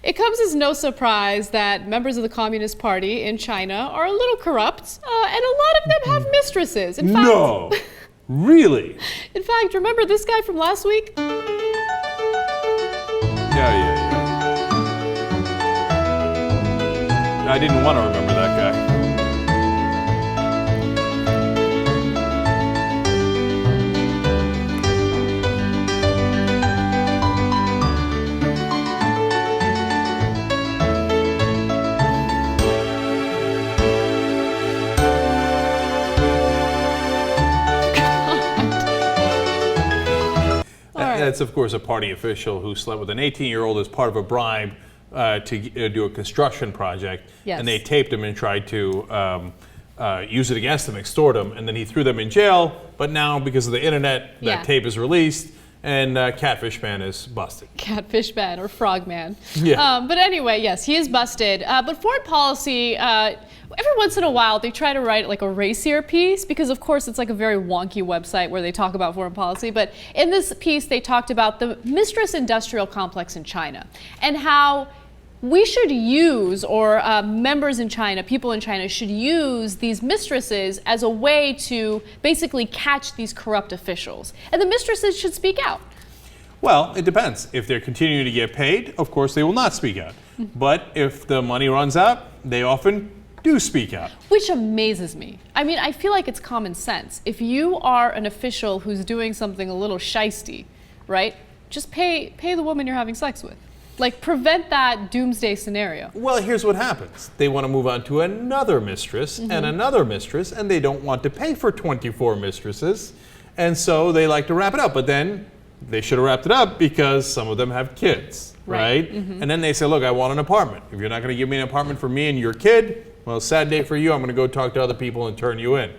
It comes as no surprise that members of the Communist Party in China are a little corrupt, and a lot of them have mistresses. In fact, No, really? In fact, remember this guy from last week? Yeah. I didn't want to remember that guy. That's, of course, a party official who slept with an 18-year-old as part of a bribe to do a construction project. Yes. And they taped him and tried to use it against him, extort him, and then he threw them in jail. But now, because of the internet, that tape is released, and Catfish Man is busted. Catfish Man or Frog Man. Yeah. But anyway, yes, he is busted. But foreign policy, every once in a while, they try to write like a racier piece because, of course, it's like a very wonky website where they talk about foreign policy. But in this piece, they talked about the Mistress Industrial Complex in China and how we should use, or members in China, people in China should use these mistresses as a way to basically catch these corrupt officials. And the mistresses should speak out. Well, it depends. If they're continuing to get paid, of course, they will not speak out. But if the money runs out, they often do speak out. Which amazes me. I mean, I feel like it's common sense. If you are an official who's doing something a little shisty, right, just pay the woman you're having sex with. Like, prevent that doomsday scenario. Well, here's what happens. They want to move on to another mistress and another mistress, and they don't want to pay for 24 mistresses. And so they like to wrap it up. But then they should have wrapped it up because some of them have kids, right? And then they say, look, I want an apartment. If you're not going to give me an apartment for me and your kid, well, sad day for you. I'm going to go talk to other people and turn you in.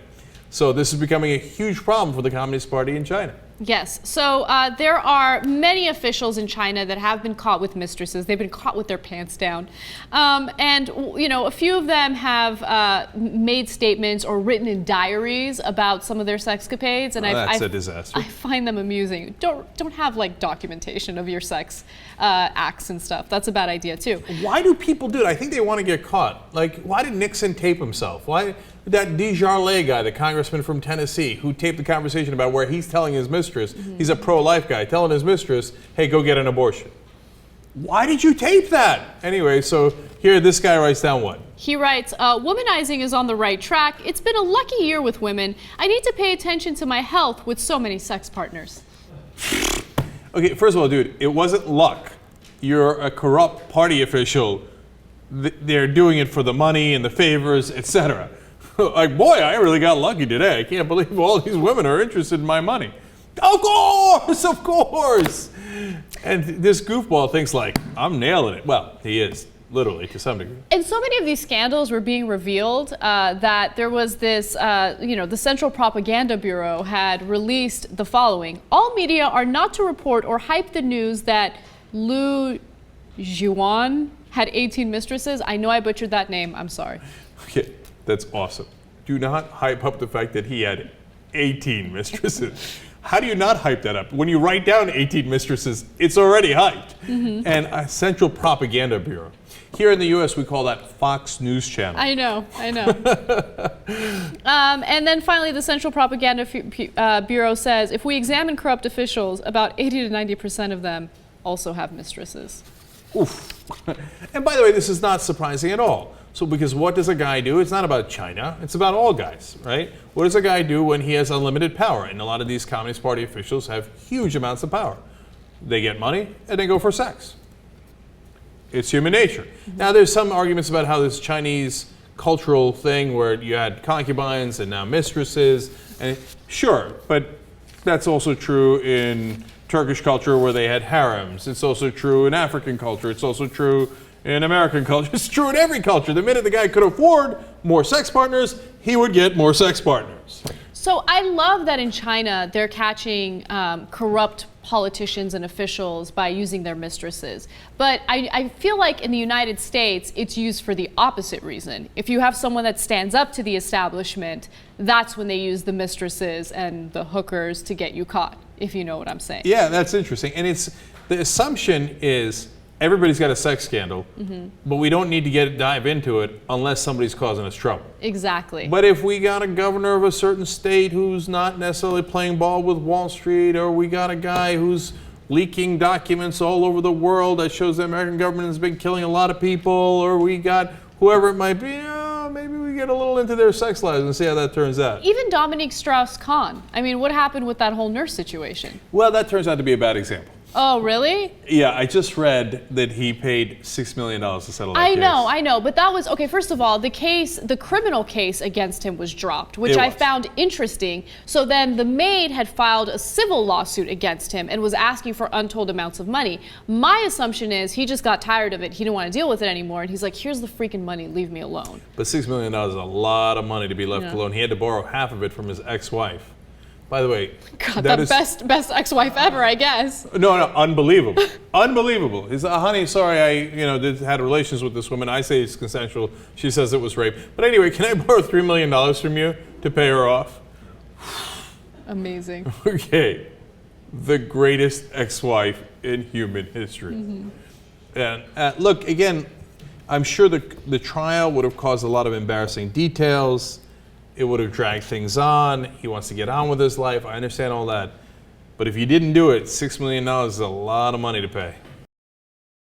So this is becoming a huge problem for the Communist Party in China. Yes. So there are many officials in China that have been caught with mistresses. They've been caught with their pants down. And, you know, a few of them have made statements or written in diaries about some of their sexcapades. And that's a disaster. I find them amusing. Don't have, like, documentation of your sex acts and stuff. That's a bad idea, too. Why do people do it? I think they want to get caught. Like, why did Nixon tape himself? Why that Desjardins guy, the congressman from Tennessee, who taped the conversation about where he's telling his mistress, he's a pro-life guy, telling his mistress, hey, go get an abortion. Why did you tape that? Anyway, so here this guy writes down what? He writes, womanizing is on the right track. It's been a lucky year with women. I need to pay attention to my health with so many sex partners. Okay, first of all, dude, it wasn't luck. You're a corrupt party official. They're doing it for the money and the favors, etc. Like, boy, I really got lucky today. I can't believe all these women are interested in my money. Of course! And this goofball thinks like, I'm nailing it. Well, he is, literally, to some degree. And so many of these scandals were being revealed that there was this, the Central Propaganda Bureau had released the following. All media are not to report or hype the news that Liu Zhuan had 18 mistresses. I know I butchered that name. I'm sorry. Okay, that's awesome. Do not hype up the fact that he had 18 mistresses. How do you not hype that up? When you write down 18 mistresses, it's already hyped. And a Central Propaganda Bureau. Here in the U.S., we call that Fox News Channel. I know. And then finally, the Central Propaganda Bureau says, if we examine corrupt officials, about 80 to 90% of them also have mistresses. Oof. And by the way, this is not surprising at all. So because what does a guy do? It's not about China. It's about all guys, right? What does a guy do when he has unlimited power? And a lot of these Communist Party officials have huge amounts of power. They get money and they go for sex. It's human nature. Now, there's some arguments about how this Chinese cultural thing where you had concubines and now mistresses. And sure, but that's also true in Turkish culture where they had harems. It's also true in African culture. It's also true in American culture. It's true in every culture. The minute the guy could afford more sex partners, he would get more sex partners. So I love that in China they're catching corrupt politicians and officials by using their mistresses. But I feel like in the United States, it's used for the opposite reason. If you have someone that stands up to the establishment, that's when they use the mistresses and the hookers to get you caught, if you know what I'm saying. Yeah, that's interesting. And it's the assumption is everybody's got a sex scandal, but we don't need to dive into it unless somebody's causing us trouble. Exactly. But if we got a governor of a certain state who's not necessarily playing ball with Wall Street, or we got a guy who's leaking documents all over the world that shows the American government has been killing a lot of people, or we got whoever it might be, maybe we get a little into their sex lives and see how that turns out. Even Dominique Strauss-Kahn. I mean, what happened with that whole nurse situation? Well, that turns out to be a bad example. Oh, really? Yeah, I just read that he paid $6 million to settle that case. I know, but that was, okay, first of all, the criminal case against him was dropped, which I found interesting. So then the maid had filed a civil lawsuit against him and was asking for untold amounts of money. My assumption is he just got tired of it, he didn't want to deal with it anymore, and he's like, here's the freaking money, leave me alone. But $6 million is a lot of money to be left alone. He had to borrow half of it from his ex-wife. By the way, God, the best ex-wife ever, I guess. No, unbelievable. Unbelievable. He's honey, sorry, I had relations with this woman. I say it's consensual. She says it was rape. But anyway, can I borrow $3 million from you to pay her off? Amazing. Okay. The greatest ex-wife in human history. And look, again, I'm sure the trial would have caused a lot of embarrassing details. It would have dragged things on. He wants to get on with his life. I understand all that. But if you didn't do it, $6 million is a lot of money to pay.